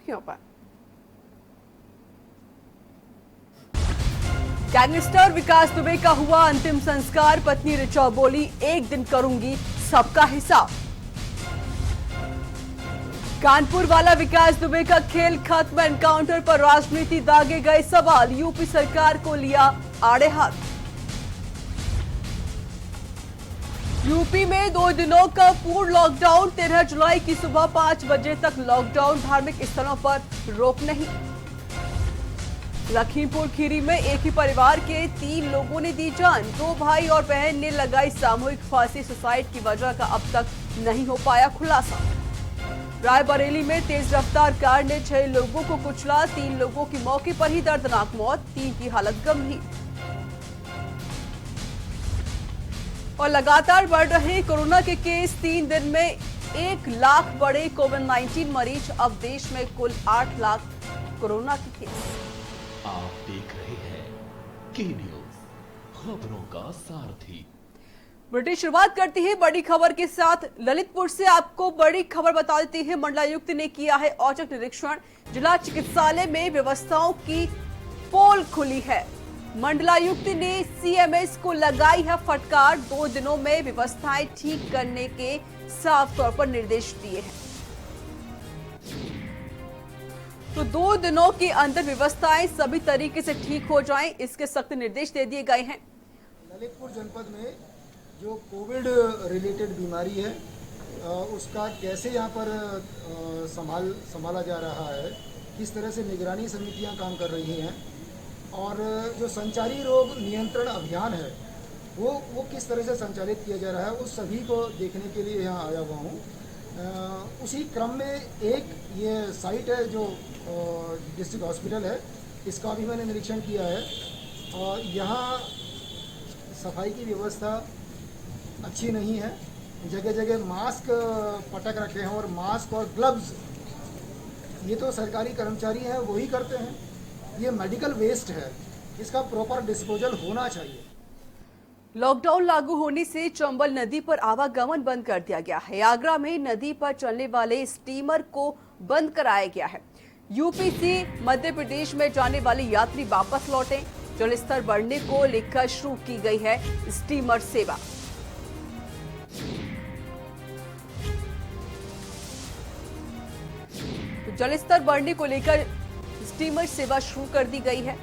सुर्खियों पर। गैंगस्टर विकास दुबे का हुआ अंतिम संस्कार। पत्नी ऋचा बोली, एक दिन करूंगी सबका हिसाब। कानपुर वाला विकास दुबे का खेल खत्म। एनकाउंटर पर राजनीति दागे गए सवाल। यूपी सरकार को लिया आड़े हाथ। यूपी में 2 दिनों का पूर्ण लॉकडाउन। 13 जुलाई की सुबह 5 बजे तक लॉकडाउन। धार्मिक स्थलों पर रोक नहीं। लखीमपुर खीरी में एक ही परिवार के 3 लोगों ने दी जान। 2 भाई और बहन ने लगाई सामूहिक फांसी। सुसाइड की वजह का अब तक नहीं हो पाया खुलासा। रायबरेली में तेज रफ्तार कार ने 6 लोगों को कुचला। 3 लोगों की मौके पर ही दर्दनाक मौत, 3 की हालत गंभीर। और लगातार बढ़ रहे कोरोना के केस। 3 दिन में 1 लाख बढ़े कोविड-19 मरीज। अब देश में कुल 8 लाख कोरोना के केस। आप देख रहे हैं के न्यूज, खबरों का सारथी। बुलेटिन शुरुआत करती है बड़ी खबर के साथ। ललितपुर से आपको बड़ी खबर बता देते हैं। मंडलायुक्त ने किया है औचक निरीक्षण। जिला चिकित्सालय में व्यवस्थाओं की पोल खुली है। मंडलायुक्त ने सीएमएस को लगाई है फटकार। 2 दिनों में व्यवस्थाएं ठीक करने के साफ तौर पर निर्देश दिए हैं। तो 2 दिनों के अंदर व्यवस्थाएं सभी तरीके से ठीक हो जाएं, इसके सख्त निर्देश दे दिए गए हैं। ललितपुर जनपद में जो कोविड रिलेटेड बीमारी है उसका कैसे यहाँ पर संभाला जा रहा है, किस तरह से निगरानी समितियाँ काम कर रही हैं और जो संचारी रोग नियंत्रण अभियान है वो किस तरह से संचालित किया जा रहा है, उस सभी को देखने के लिए यहाँ आया हुआ हूँ। उसी क्रम में एक ये साइट है जो डिस्ट्रिक्ट हॉस्पिटल है, इसका भी मैंने निरीक्षण किया है और यहाँ सफाई की व्यवस्था अच्छी नहीं है। जगह जगह मास्क पटक रखे हैं और मास्क और ग्लव्स ये तो सरकारी कर्मचारी हैं वही करते हैं। ये मेडिकल वेस्ट है, इसका प्रॉपर डिस्पोजल होना चाहिए। लॉकडाउन लागू होने से चंबल नदी पर आवागमन बंद कर दिया गया है। आगरा में नदी पर चलने वाले स्टीमर को बंद कराया गया है। यूपी से मध्य प्रदेश में जाने वाले यात्री वापस लौटे। जलस्तर बढ़ने को लेकर शुरू की गई है स्टीमर सेवा। तो जलस्तर बढ़ने को लेकर स्टीमर सेवा शुरू कर दी गई है।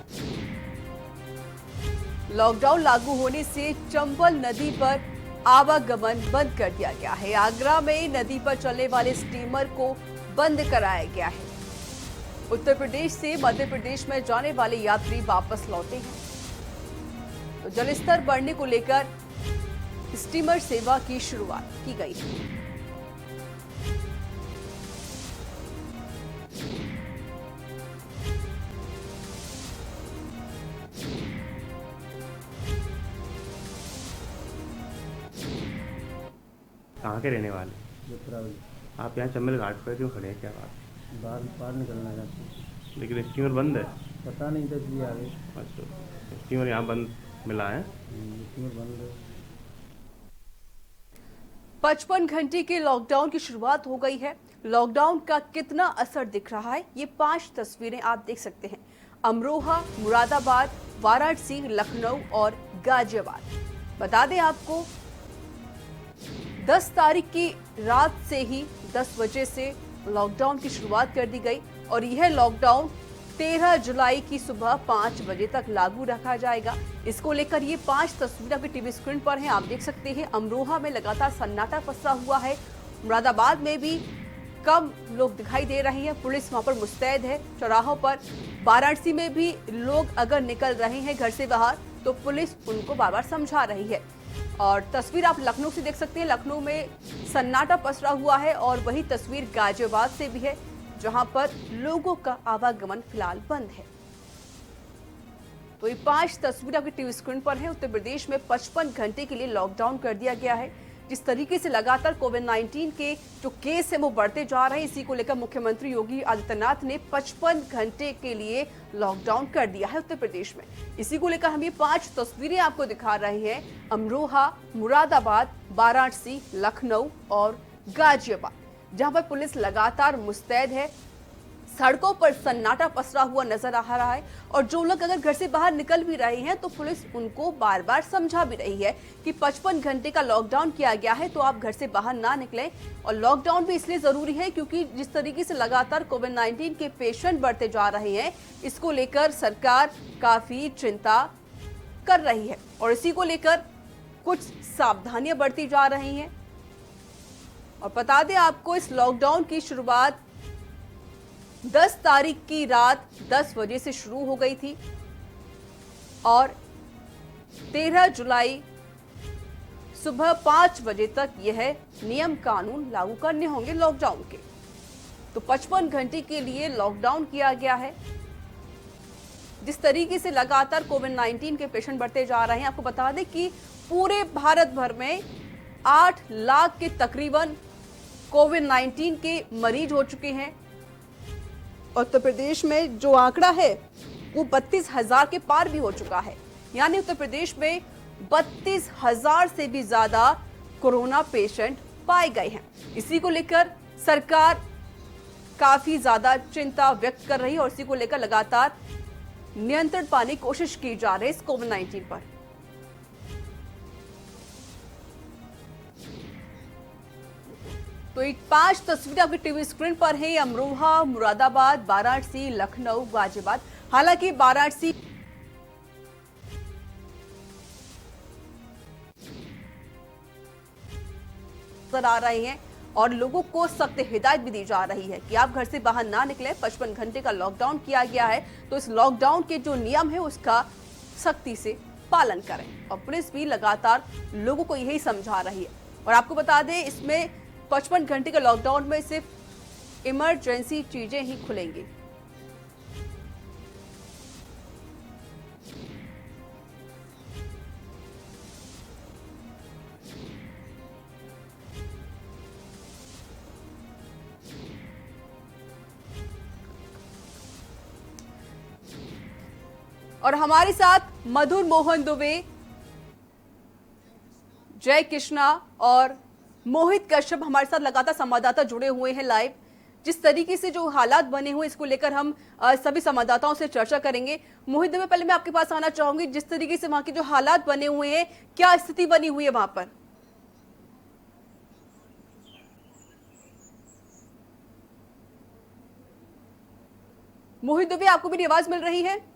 लॉकडाउन लागू होने से चंबल नदी पर आवागमन बंद कर दिया गया है। आगरा में नदी पर चलने वाले स्टीमर को बंद कराया गया है। उत्तर प्रदेश से मध्य प्रदेश में जाने वाले यात्री वापस लौटे हैं। तो जलस्तर बढ़ने को लेकर स्टीमर सेवा की शुरुआत की गई है। कहाँ के रहने वाले? जफरावली। आप यहाँ चंबल घाट पर क्यों खड़े हैं, क्या बात? बाहर निकलना चाहते हैं। लेकिन स्टीमर बंद है। पता नहीं था इसलिए आगे। अच्छा, स्टीमर यहाँ बंद मिला है। स्टीमर बंद है। 55 घंटे के लॉकडाउन की शुरुआत हो गई है। लॉकडाउन का कितना असर दिख रहा है, ये 5 तस्वीरें आप देख सकते हैं। अमरोहा, मुरादाबाद, वाराणसी, लखनऊ और गाजियाबाद। बता दें आपको 10 तारीख की रात से ही 10 बजे से लॉकडाउन की शुरुआत कर दी गई और यह लॉकडाउन 13 जुलाई की सुबह 5 बजे तक लागू रखा जाएगा। इसको लेकर ये 5 तस्वीरें आपके टीवी स्क्रीन पर हैं, आप देख सकते हैं। अमरोहा में लगातार सन्नाटा पसरा हुआ है। मुरादाबाद में भी कम लोग दिखाई दे रहे हैं, पुलिस वहां पर मुस्तैद है चौराहों पर। वाराणसी में भी लोग अगर निकल रहे हैं घर से बाहर तो पुलिस उनको बार बार समझा रही है। और तस्वीर आप लखनऊ से देख सकते हैं। लखनऊ में सन्नाटा पसरा हुआ है और वही तस्वीर गाजियाबाद से भी है, जहां पर लोगों का आवागमन फिलहाल बंद है। तो ये 5 तस्वीरें आपके टीवी स्क्रीन पर है। उत्तर प्रदेश में 55 घंटे के लिए लॉकडाउन कर दिया गया है। जिस तरीके से लगातार कोविड-19 के जो केस है वो बढ़ते जा रहे हैं, इसी को लेकर मुख्यमंत्री योगी आदित्यनाथ ने 55 घंटे के लिए लॉकडाउन कर दिया है उत्तर प्रदेश में। इसी को लेकर हम ये 5 तस्वीरें आपको दिखा रहे हैं। अमरोहा, मुरादाबाद, वाराणसी, लखनऊ और गाजियाबाद, जहां पर पुलिस लगातार मुस्तैद है, सड़कों पर सन्नाटा पसरा हुआ नजर आ रहा है और जो लोग अगर घर से बाहर निकल भी रहे हैं तो पुलिस उनको बार बार समझा भी रही है कि 55 घंटे का लॉकडाउन किया गया है तो आप घर से बाहर ना निकलें। और लॉकडाउन भी इसलिए जरूरी है क्योंकि जिस तरीके से लगातार कोविड-19 के पेशेंट बढ़ते जा रहे हैं, इसको लेकर सरकार काफी चिंता कर रही है और इसी को लेकर कुछ सावधानियां बरती जा रही हैं। और बता दें आपको, इस लॉकडाउन की शुरुआत 10 तारीख की रात 10 बजे से शुरू हो गई थी और 13 जुलाई सुबह 5 बजे तक यह नियम कानून लागू करने होंगे लॉकडाउन के। तो 55 घंटे के लिए लॉकडाउन किया गया है। जिस तरीके से लगातार कोविड-19 के पेशेंट बढ़ते जा रहे हैं, आपको बता दें कि पूरे भारत भर में 8 लाख के तकरीबन कोविड-19 के मरीज हो चुके हैं। उत्तर प्रदेश में जो आंकड़ा है वो 32,000 के पार भी हो चुका है, यानी उत्तर प्रदेश में 32,000 से भी ज्यादा कोरोना पेशेंट पाए गए हैं। इसी को लेकर सरकार काफी ज्यादा चिंता व्यक्त कर रही है और इसी को लेकर लगातार नियंत्रण पाने की कोशिश की जा रही है इस कोविड-19 पर। तो ये 5 तस्वीरें आपकी टीवी स्क्रीन पर है। अमरोहा, मुरादाबाद, वाराणसी, लखनऊ, गाजियाबाद। हालांकि वाराणसी नजर आ रही हैं और लोगों को सख्त हिदायत भी दी जा रही है कि आप घर से बाहर ना निकलें। 55 घंटे का लॉकडाउन किया गया है तो इस लॉकडाउन के जो नियम है उसका सख्ती से पालन करें। और पुलिस भी लगातार लोगों को यही समझा रही है। और आपको बता दें, इसमें 55 घंटे के लॉकडाउन में सिर्फ इमरजेंसी चीजें ही खुलेंगी। और हमारे साथ मधुर मोहन दुबे, जय कृष्णा और मोहित कश्यप हमारे साथ लगातार संवाददाता जुड़े हुए हैं लाइव। जिस तरीके से जो हालात बने हुए इसको लेकर हम सभी संवाददाताओं से चर्चा करेंगे। मोहित दुबे, पहले मैं आपके पास आना चाहूंगी, जिस तरीके से वहां के जो हालात बने हुए हैं, क्या स्थिति बनी हुई है वहां पर? मोहित दुबे, आपको मेरी आवाज मिल रही है?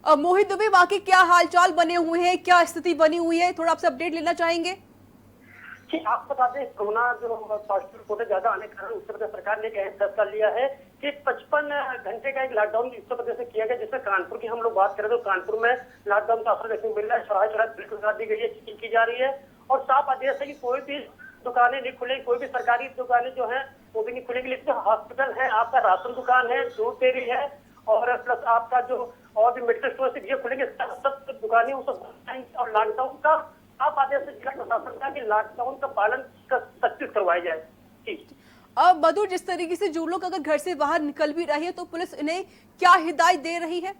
मोहित दुबे, वहां के क्या हालचाल बने हुए हैं, क्या स्थिति बनी हुई है, थोड़ा आपसे अपडेट लेना चाहेंगे। जी, आपको बता दें, कोरोना जो पॉजिटिव रिपोर्ट ज्यादा आने के कारण उत्तर प्रदेश सरकार ने एक अहम फैसला लिया है कि 55 घंटे का एक लॉकडाउन उत्तर प्रदेश में किया गया। जिसमें कानपुर की हम लोग बात करें तो कानपुर में लॉकडाउन का असर देखने को मिल रहा है। चौराहे बिल्कुल लगा दी गई है, चेकिंग की जा रही है और साफ आदेश है कि कोई भी दुकानें नहीं खुलेंगी, कोई भी सरकारी दुकानें जो है वो भी नहीं खुलेंगी। लेकिन हॉस्पिटल है, आपका राशन दुकान है, दूध डेयरी है और प्लस आपका जो और भी मेडिकल स्टोर से ये खुलेंगे, सब दुकानें वो सब। और लॉकडाउन का आप आदेश से जिला प्रशासन का कि लॉकडाउन का पालन सख्ती करवाया जाए। ठीक। अब मधुर, जिस तरीके से जो लोग अगर घर से बाहर निकल भी रहे हैं तो पुलिस इन्हें क्या हिदायत दे रही है?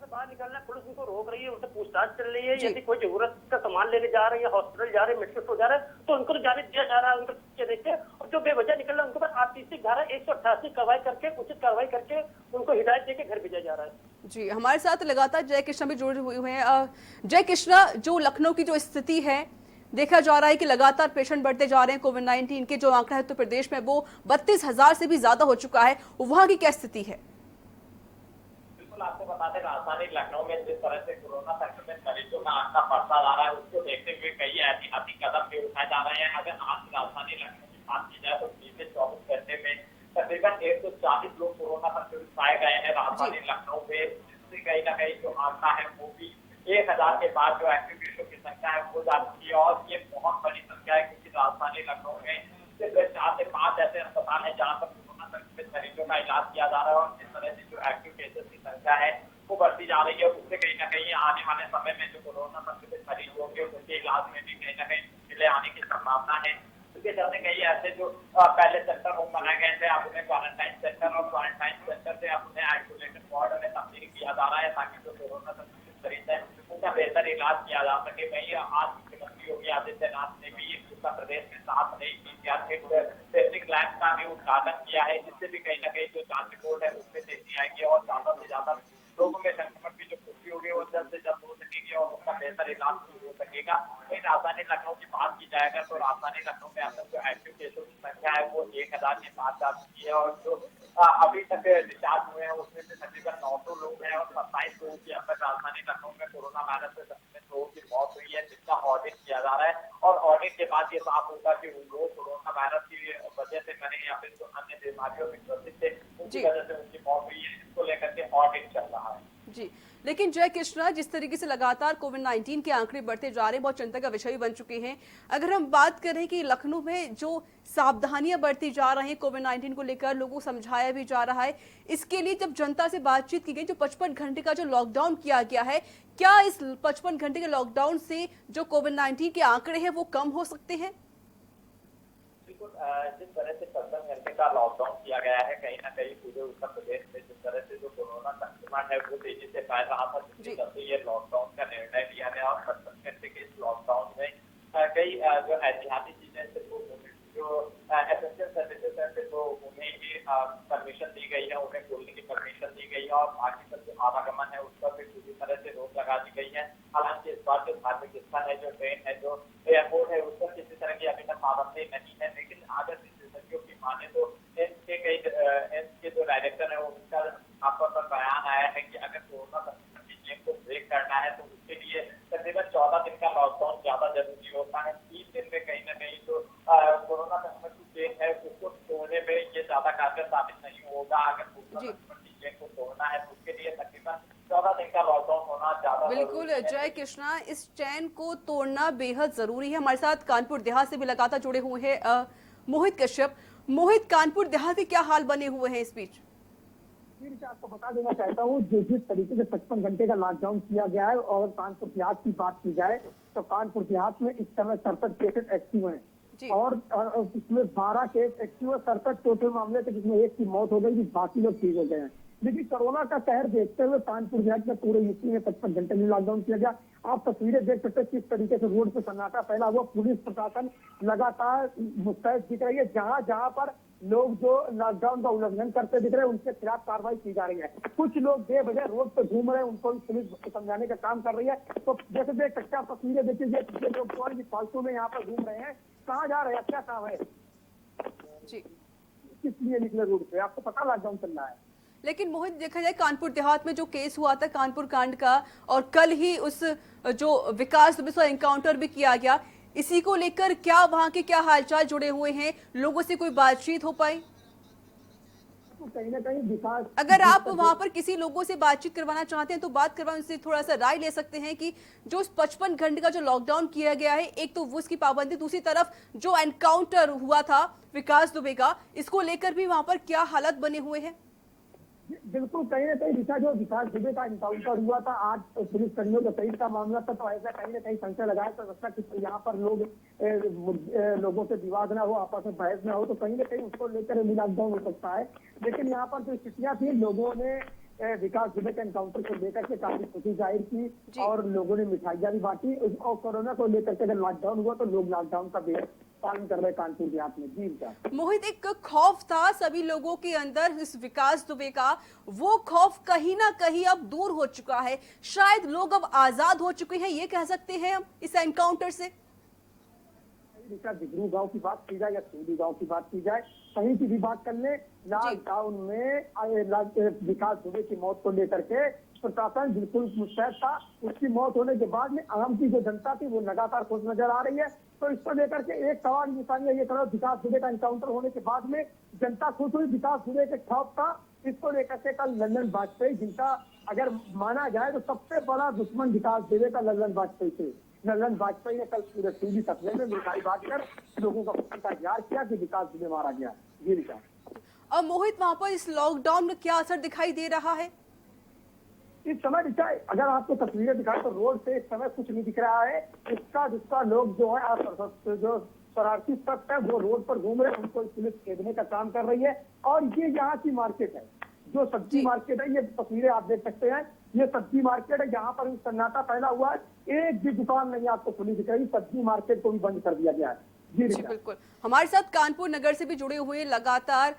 बाहर निकलना, पुलिस उनको रोक रही है, उनसे पूछताछ चल रही है। यदि कोई जरूरत का सामान लेने जा रहे हैं, हॉस्पिटल जा रहे हैं, मेडिकल स्टोर जा रहे हैं तो उनको तो जाने दिया जा रहा है। उनको देखते हैं और जो बेवजह निकल रहा है उनको आरटीसी धारा 188 कार्रवाई करके, उचित कार्रवाई करके उनको हिदायत देके घर भेजा जा रहा है। जी, हमारे साथ लगातार जय कृष्णा भी जुड़े हुए हैं। जय कृष्णा, जो लखनऊ की जो स्थिति है, देखा जा रहा है कि लगातार पेशेंट बढ़ते जा रहे हैं। कोविड-19 के जो आंकड़ा है उत्तर प्रदेश में वो 32,000 से भी ज्यादा हो चुका है, वहां की क्या स्थिति है? आपको बता दें, राजधानी लखनऊ में जिस तरह से कोरोना संक्रमित मरीजों का आंकड़ा बढ़ता जा रहा है उसको देखते हुए कई ऐतिहासिक कदम भी उठाए जा रहे हैं। अगर आज राजधानी लखनऊ की बात की जाए तो पिछले 24 घंटे में तकरीबन 140 लोग कोरोना संक्रमित पाए गए हैं राजधानी लखनऊ में। जिससे कहीं ना कहीं जो आंकड़ा है वो भी 1000 के बाद जो एक्टिव केसों की संख्या है वो जा चुकी है और ये बहुत बड़ी संख्या है क्योंकि राजधानी लखनऊ में सिर्फ 4 से 5 ऐसे अस्पताल है जहाँ पर कोरोना संक्रमित मरीजों का इलाज किया जा रहा है। और जिस तरह से जो एक्टिव केसेस की संख्या है वो बढ़ती जा रही है, उससे कहीं ना कहीं आने वाले समय में जो कोरोना संक्रमित मरीज होंगे उनके इलाज में भी कहीं ना कहीं मुश्किलें आने की संभावना है। उसके चलते कई ऐसे जो पहले सेंटर होम बनाए गए थे, अब उन्हें क्वारंटाइन सेंटर और क्वारंटाइन सेंटर से अब उन्हें आइसोलेशन वार्ड में तब्दील किया जा रहा है ताकि जो कोरोना संक्रमित मरीज है उनका बेहतर इलाज किया जा सके। वही आज मुख्यमंत्री योगी आदित्यनाथ ने भी उत्तर प्रदेश में 7 नई टेस्टिंग का भी उद्घाटन किया है, जिससे भी कहीं ना कहीं जो जांच रिपोर्ट है उसमें तेजी आएगी और ज्यादा से ज्यादा लोगों में संक्रमण की जो पुष्टि होगी वो जल्द से जल्द हो सकेगी और उनका बेहतर इलाज हो सकेगा। वहीं राजधानी लखनऊ की बात की जाएगा तो राजधानी लखनऊ में अंदर जो एक्टिव केसों की संख्या है वो 1000 के पास जा चुकी है और जो अभी तक डिस्चार्ज हुए हैं उसमें से तकरीबन 900 लोग हैं और 27 लोगों की अब तक राजधानी लखनऊ में कोरोना वायरस से संक्रमित लोगों की मौत हुई है, जिसका ऑडिट किया जा रहा है और ऑडिट के बाद ये साफ होगा कि उन लोग कोरोना वायरस की वजह से मरे या फिर जो अन्य बीमारियों में ग्रसित थे उनकी वजह से उनकी मौत हुई है। इसको लेकर के ऑडिट चल रहा है। जी, लेकिन जय कृष्णा, जिस तरीके से लगातार कोविड-19 के आंकड़े बढ़ते जा रहे हैं, बहुत चिंता का विषय भी बन चुके हैं। अगर हम बात करें कि लखनऊ में जो सावधानियां बढ़ती जा रही हैं कोविड-19 को लेकर, लोगों को समझाया भी जा रहा है, इसके लिए जब जनता से बातचीत की गई, जो 55 घंटे का जो लॉकडाउन किया गया है, क्या इस 55 घंटे के लॉकडाउन से जो कोविड-19 के आंकड़े हैं वो कम हो सकते हैं? बिल्कुल, जिस तरह से 55 घंटे का लॉकडाउन किया गया है, कहीं ना कहीं पूरे उत्तर प्रदेश में जिस तरह से जो कोरोना संक्रमण है वो तेजी से फैल रहा था, जिसके चलते ये लॉकडाउन का निर्णय लिया गया और 55 घंटे के इस लॉकडाउन में कई जो एहतियाती चीजें जो एसेंशियल सर्विसेज है तो उन्हें ही परमिशन दी गई है, उन्हें खोलने की परमिशन दी गई है और बाकी सब जो आवागमन है उस पर भी पूरी तरह से रोक लगा दी गई है। हालांकि इस बार जो धार्मिक स्थल है, जो ट्रेन है, जो एयरपोर्ट है, उस पर किसी तरह की अभी तक पाबंदी नहीं है, लेकिन अगर विशेषज्ञों की माने तो एम्स के जो डायरेक्टर है उनका आमतौर पर बयान आया है कि अगर कोरोना संक्रमण की चेन को ब्रेक करना है तो उसके लिए तकरीबन 14 दिन का लॉकडाउन ज्यादा जरूरी होता है। 3 दिन में कहीं ना कहीं जो कोरोना संक्रमण की चेन है उसको तोड़ने में ये ज्यादा कारगर साबित नहीं होगा। अगर कोरोना संक्रमण की चेन को तोड़ना है तो उसके लिए तकरीबन 14 दिन का लॉकडाउन होना ज्यादा बिल्कुल जय कृष्णा, इस चैन को तोड़ना बेहद जरूरी है। हमारे साथ कानपुर देहात से भी लगातार जुड़े हुए हैं मोहित कश्यप। मोहित, कानपुर देहात के क्या हाल बने हुए हैं इस बीच? आपको बता देना चाहता हूँ, जिस तरीके से 55 घंटे का लॉकडाउन किया गया है और कानपुर देहात की बात की जाए तो कानपुर देहात में इस समय 67 केसेस एक्टिव हैं और उसमें 12 केस एक्टिव है। 67 टोटल मामले थे जिसमें एक की मौत हो गई, बाकी लोग ठीक हो गए हैं। लेकिन कोरोना का कहर देखते हुए कानपुर देहात में पूरे यूपी में 55 घंटे में लॉकडाउन किया गया। आप तस्वीरें देख सकते हैं किस तरीके से रोड पे सन्नाटा फैला हुआ, पुलिस प्रशासन लगातार मुस्तैद दिख रही है। जहां जहां पर लोग जो लॉकडाउन का उल्लंघन करते दिख रहे हैं उनके खिलाफ कार्रवाई की जा रही है। कुछ लोग बेवजह रोड पे घूम रहे हैं, उनको भी पुलिस समझाने का काम कर रही है। तो जैसे देख सकते हैं तस्वीरें देखिए, लोग कौन फालतू में यहाँ पर घूम रहे हैं, कहाँ जा रहे हैं, क्या काम है, किस लिए निकले रोड पे, आपको पता लॉकडाउन चल रहा है। लेकिन मोहित, देखा जाए कानपुर देहात में जो केस हुआ था कानपुर कांड का, और कल ही उस जो विकास दुबे से एनकाउंटर भी किया गया, इसी को लेकर क्या वहां के क्या हालचाल जुड़े हुए हैं, लोगों से कोई बातचीत हो पाई? तो कहीं ना कहीं विकास, अगर आप वहां पर किसी लोगों से बातचीत करवाना चाहते हैं तो बात करवाएं, उनसे थोड़ा सा राय ले सकते हैं कि जो 55 घंटे का जो लॉकडाउन किया गया है, एक तो वो उसकी पाबंदी, दूसरी तरफ जो एनकाउंटर हुआ था विकास दुबे का, इसको लेकर भी वहां पर क्या हालात बने हुए हैं? बिल्कुल, कहीं ना कहीं दिशा जो विकास दुबे का एनकाउंटर हुआ था, आज पुलिस कर्मियों के शहीद का मामला था, तो ऐसा कहीं ना कहीं संशय लगाया जा सकता कि यहाँ पर लोगों से विवाद ना हो, आपस में बहस ना हो, तो कहीं ना कहीं उसको लेकर लॉकडाउन हो सकता है। लेकिन यहाँ पर जो स्थितियां थी, लोगों ने विकास दुबे के एनकाउंटर को लेकर के काफी खुशी जाहिर की और लोगों ने मिठाइयां भी बांटी। और कोरोना को लेकर के अगर लॉकडाउन हुआ तो लोग लॉकडाउन का बेहद पालन कर रहे कानपुर देहात में। जी मोहित, एक खौफ था सभी लोगों के अंदर इस विकास दुबे का, वो खौफ कहीं ना कहीं अब दूर हो चुका है, शायद लोग अब आजाद हो चुके हैं, ये कह सकते हैं हम इस एनकाउंटर से। दिगरू गांव की बात की जाए या सूदी गांव की बात की जाए, कहीं की भी बात कर ले, लॉकडाउन में विकास दुबे की मौत को लेकर के प्रशासन बिल्कुल मुस्तैद था। उसकी मौत होने के बाद में आम की जो जनता थी वो लगातार खुश नजर आ रही है। तो इसको लेकर के एक सवाल निशानी ये करो, विकास दुबे का एनकाउंटर होने के बाद में जनता खुश हुई, विकास दुबे के खौफ था। इसको लेकर के कल लल्लन वाजपेयी, जिनका अगर माना जाए तो सबसे बड़ा दुश्मन विकास दुबे का लल्लन वाजपेयी थे, लल्लन वाजपेयी ने कल पूरे टीवी सपने में मिठाई बांटकर लोगों का इंतजार किया कि विकास दुबे मारा गया। ये विकास। और मोहित, वहां पर इस लॉकडाउन में क्या असर दिखाई दे रहा है इस समय? अगर आपको तस्वीरें दिखाएं तो रोड से इस समय कुछ नहीं दिख रहा है। जिसका लोग जो है जो शरारती तत्व है वो रोड पर घूम रहे हैं, उनको पुलिस खेदने का काम कर रही है। और ये यहाँ की मार्केट है, जो सब्जी मार्केट है, ये तस्वीरें आप देख सकते हैं, ये सब्जी मार्केट है, यहाँ पर सन्नाटा फैला हुआ है, एक भी दुकान नहीं आपको खुली दिख रही। सब्जी मार्केट को भी बंद कर दिया गया है। जी बिल्कुल। हमारे साथ कानपुर नगर से भी जुड़े हुए लगातार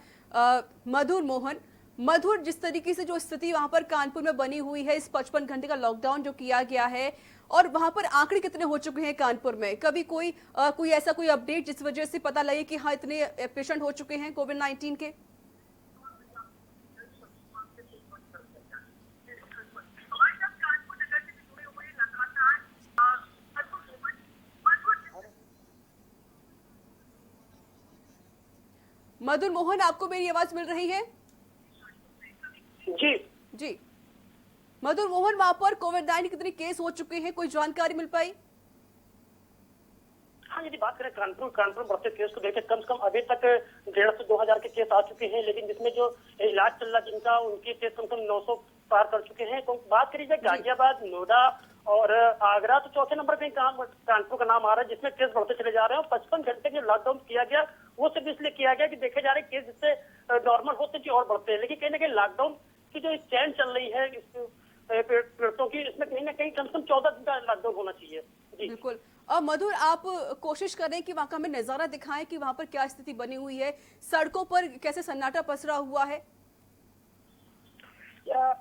मधुर मोहन। मधुर, जिस तरीके से जो स्थिति वहां पर कानपुर में बनी हुई है, इस 55 घंटे का लॉकडाउन जो किया गया है, और वहां पर आंकड़े कितने हो चुके हैं कानपुर में? कभी कोई ऐसा कोई अपडेट जिस वजह से पता लगे कि हाँ इतने पेशेंट हो चुके हैं कोविड-19 के? मधुर मोहन, आपको मेरी आवाज मिल रही है? जी जी मधुर मोहन, वहां पर कोविड-19 कितने केस हो चुके हैं, कोई जानकारी मिल पाई? हाँ, यदि बात करें कानपुर बढ़ते केस को देखें, कम से कम अभी तक 1,500 से 2,000 के केस आ चुके हैं, लेकिन जिसमें जो इलाज चल रहा जिनका, उनके केस कम से कम 900 पार कर चुके हैं। तो बात करी जाए गाजियाबाद, नोएडा और आगरा, तो चौथे नंबर पे कानपुर का नाम आ रहा है, जिसमें केस बढ़ते चले जा रहे हैं। और 55 घंटे जो लॉकडाउन किया गया वो सिर्फ इसलिए किया गया कि देखे जा रहे केस जिससे नॉर्मल होते थे और बढ़ते हैं, लेकिन कहीं ना कहीं लॉकडाउन की जो चैन चल रही है पीड़ितों की, इसमें कहीं ना कहीं कम से कम 14 दिन का लॉकडाउन होना चाहिए। जी बिल्कुल। और मधुर, आप कोशिश करें कि वहां का हमें नजारा दिखाएं कि वहां पर क्या स्थिति बनी हुई है, सड़कों पर कैसे सन्नाटा पसरा हुआ है।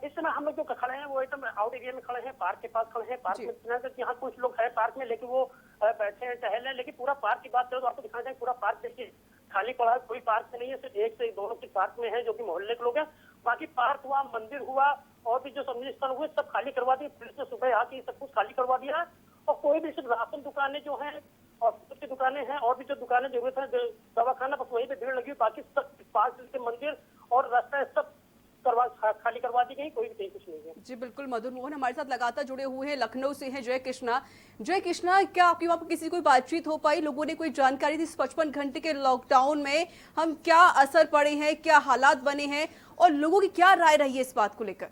इस समय हम लोग जो खड़े हैं वो एकदम आउट एरिया में खड़े हैं, पार्क के पास खड़े हैं। पार्क में यहाँ कुछ लोग हैं पार्क में, लेकिन वो बैठे हैं, टहल रहे हैं। लेकिन पूरा पार्क की बात करें तो आपको दिखाना चाहिए, पूरा पार्क देखिए खाली पड़ा है, कोई पार्क में नहीं है। सिर्फ एक से दो लोग पार्क में है जो कि मोहल्ले के लोग हैं। बाकी पार्क हुआ, मंदिर हुआ और भी जो सम्मिलित स्थल हुए सब खाली करवा दिए। पुलिस ने सुबह आके सब कुछ खाली करवा दिया है। और कोई भी सिर्फ राशन दुकानें जो हैं और की दुकानें हैं और भी जो दुकानें जरूरत है, दवाखाना, बस वहीं पे भीड़ लगी हुई। बाकी सब पार्क के मंदिर और रास्ता सब खाली करवा दी गई, कोई भी कहीं कुछ नहीं है। जी बिल्कुल। मधुर मोहन हमारे साथ लगातार जुड़े हुए हैं, लखनऊ से हैं जय कृष्णा। जय कृष्णा, क्या आपकी वहां पर किसी कोई बातचीत हो पाई? लोगों ने कोई जानकारी दी इस 55 घंटे के लॉकडाउन में हम क्या असर पड़े हैं, क्या हालात बने हैं, और लोगों की क्या राय रही है इस बात को लेकर?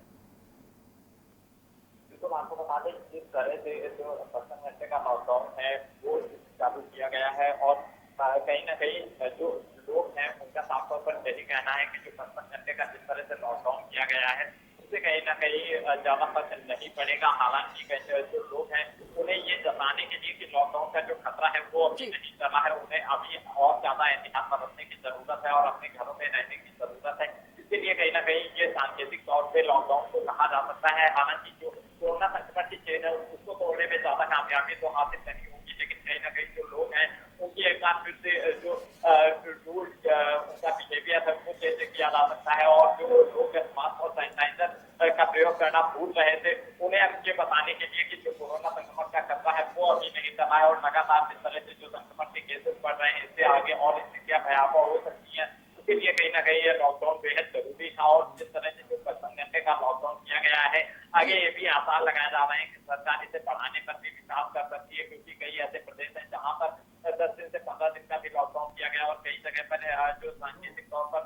तो आपको बता दें, जिस तरह से जो 55 घंटे का लॉकडाउन है वो चालू किया गया है, और कहीं ना कहीं जो लोग हैं उनका साफ तौर पर यही कहना है कि जो 55 घंटे का जिस तरह से लॉकडाउन किया गया है उससे कहीं ना कहीं ज्यादा फर्क नहीं पड़ेगा। हालांकि जो लोग हैं उन्हें ये जताने के लिए कि लॉकडाउन का जो खतरा है वो अभी नहीं चला है, उन्हें अभी और ज्यादा एहतियात बरतने की जरूरत है और अपने घरों में रहने की जरूरत है। इसके लिए कहीं ना कहीं ये सांकेतिक तौर पे लॉकडाउन को कहा जा सकता है। हालांकि जो कोरोना संक्रमण की चेन है उसको तोड़ने में ज्यादा कामयाबी तो हासिल नहीं होगी, लेकिन कहीं ना कहीं जो लोग हैं उनकी एक बार फिर से जो रूल उनका बिहेवियर है वो कैसे किया जा सकता है। और जो लोग मास्क और सैनिटाइजर का प्रयोग करना भूल रहे थे उन्हें अब ये बताने के लिए कि जो कोरोना संक्रमण का खतरा है वो अभी नहीं चला है, और लगातार जिस तरह से जो संक्रमण के केसेस बढ़ रहे हैं इससे आगे और स्थितियां भयावह हो सकती है। इसके लिए कहीं ना कहीं ये लॉकडाउन बेहद जरूरी था। और जिस तरह से जो 55 घंटे का लॉकडाउन किया गया है, आगे ये भी आसार लगाए जा रहे हैं कि सरकार इसे बढ़ाने पर भी विचार कर सकती है, क्योंकि कई ऐसे प्रदेश हैं जहां पर 10 दिन से 15 दिन का भी लॉकडाउन किया गया और कई जगह पर जो सांकेतिक तौर पर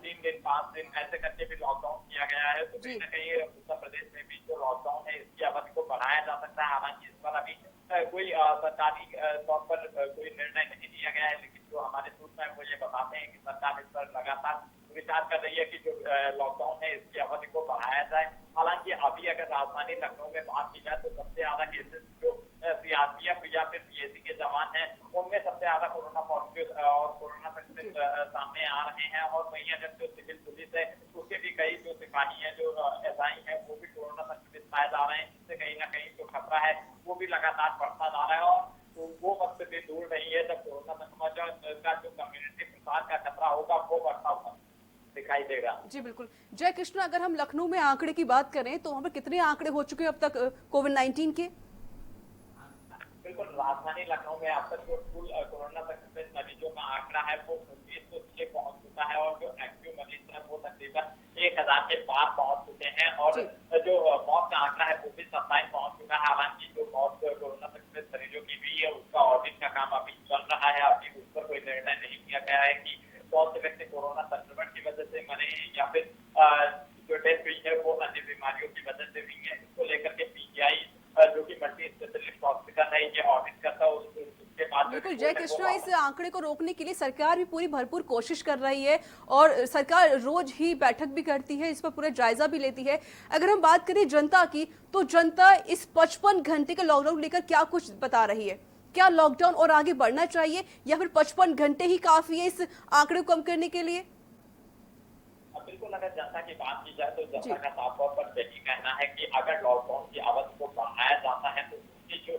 3 दिन 5 दिन ऐसे करके भी लॉकडाउन किया गया है। तो कहीं ना कहीं उत्तर प्रदेश में भी जो लॉकडाउन है इसकी अवधि को बढ़ाया जा सकता है। हालांकि इस पर अभी कोई सरकारी तौर पर कोई निर्णय नहीं लिया गया है, लेकिन जो हमारे सूत्र है वो ये बताते हैं कि सरकार इस पर लगातार विचार कर रही है कि जो लॉकडाउन है इसकी अवधि को बढ़ाया जाए। हालांकि अभी अगर राजधानी लखनऊ में बात की जाए तो सबसे ज्यादा केसेस जो सीआरपीएफ या फिर पीएसी के जवान हैं उनमें सबसे ज्यादा कोरोना पॉजिटिव और कोरोना संक्रमित सामने आ रहे हैं। और वहीं अगर जो सिविल पुलिस है उसके भी कई जो सिपाही हैं, जो एसआई हैं, वो भी कोरोना संक्रमित पाए जा रहे हैं, जिससे कहीं ना कहीं जो खतरा है वो भी लगातार बढ़ता जा रहा है। और वो वक्त भी दूर नहीं है जब कोरोना संक्रमण का जो कम्युनिटी प्रसार का खतरा होगा वो बढ़ता हुआ दिखाई देगा। जी बिल्कुल। जय कृष्ण, अगर हम लखनऊ में आंकड़े की बात करें तो वहाँ पर कितने आंकड़े हो चुके हैं अब तक कोविड-19 के? बिल्कुल, राजधानी लखनऊ में अब तक जो कुल कोरोना संक्रमित मरीजों का आंकड़ा है वो 1906 पहुंच चुका है, और जो एक्टिव मरीज है वो तकरीबन 1000 के पार पहुंच चुके हैं, और जो मौत का आंकड़ा है वो भी 27 पहुंच चुका है। हालांकि जो मौत कोरोना संक्रमित मरीजों की हुई है उसका ऑडिट का काम अभी चल रहा है। अभी उस पर कोई निर्णय नहीं किया गया है कि कौन से व्यक्ति कोरोना संक्रमण की वजह से मरे या फिर जो डेथ हुई है वो अन्य बीमारियों की वजह से हुई है। इसको लेकर के पीजीआई जो कि मल्टी स्पेशलिस्ट हॉस्पिटल है ये ऑडिट करता है। उसके बाद बिल्कुल जय कृष्णा, इस आंकड़े को रोकने के लिए सरकार भी पूरी भरपूर कोशिश कर रही है और सरकार रोज ही बैठक भी करती है, इस पर पूरा जायजा भी लेती है। अगर हम बात करें जनता की, तो जनता इस 55 घंटे के लॉकडाउन लेकर क्या कुछ बता रही है? क्या लॉकडाउन और आगे बढ़ना चाहिए या फिर 55 घंटे ही काफी है इस आंकड़े को कम करने के लिए? बिल्कुल, अगर जनता की बात की जाए तो जनता का साफ तौर पर यही कहना है कि अगर लॉकडाउन की अवधि को बढ़ाया जाता है तो उसकी जो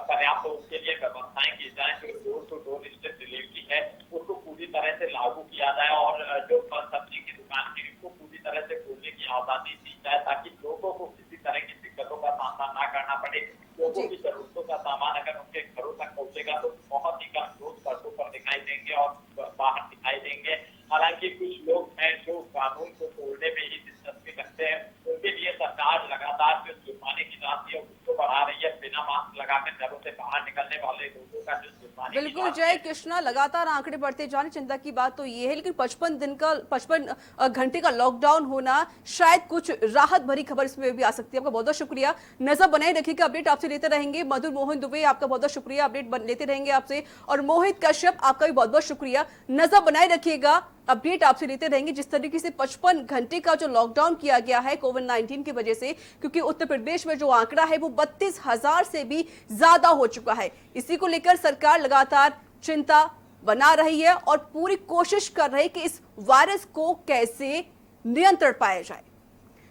पर्याप्त उसके लिए व्यवस्थाएं की जाए, जो door to door step delivery है उसको पूरी तरह से लागू किया जाए और जो फल सब्जी की दुकान है उसको पूरी तरह से खोलने की आजादी दी जाए, ताकि लोगों को किसी तरह की दिक्कतों का सामना ना करना पड़े। लोगों की जरूरतों का सामान अगर उनके घरों तक पहुंचेगा तो बहुत ही कम लोग सड़कों पर दिखाई देंगे और बाहर दिखाई देंगे। हालांकि कुछ लोग हैं जो कानून को तोड़ने में ही दिलचस्पी रखते हैं, उनके लिए सरकार लगातार जो जुर्माने की राशि है उसको बढ़ा रही है। बिना मास्क लगाकर घरों से बाहर निकलने वाले लोगों का जो जुर्माने बिल्कुल जय कृष्णा, लगातार आंकड़े बढ़ते जाने, चिंता की बात तो ये है, लेकिन 55 घंटे का लॉकडाउन होना शायद कुछ राहत भरी खबर इसमें भी आ सकती है। आपका बहुत बहुत शुक्रिया, नजर बनाए रखिएगा, अपडेट आपसे लेते रहेंगे। मधुर मोहन दुबे आपका बहुत बहुत शुक्रिया, अपडेट लेते रहेंगे आपसे। और मोहित कश्यप आपका भी बहुत बहुत शुक्रिया, नजर बनाए रखिएगा, अपडेट आपसे लेते रहेंगे। जिस तरीके से 55 घंटे का जो लॉकडाउन किया गया है कोविड-19 की वजह से, क्योंकि उत्तर प्रदेश में जो आंकड़ा है वो 32,000 से भी ज्यादा हो चुका है। इसी को लेकर सरकार लगातार चिंता बना रही है और पूरी कोशिश कर रही है कि इस वायरस को कैसे नियंत्रण पाया जाए।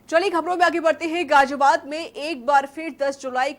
चलिए खबरों में आगे बढ़ते हैं। गाजियाबाद में एक बार फिर 10 जुलाई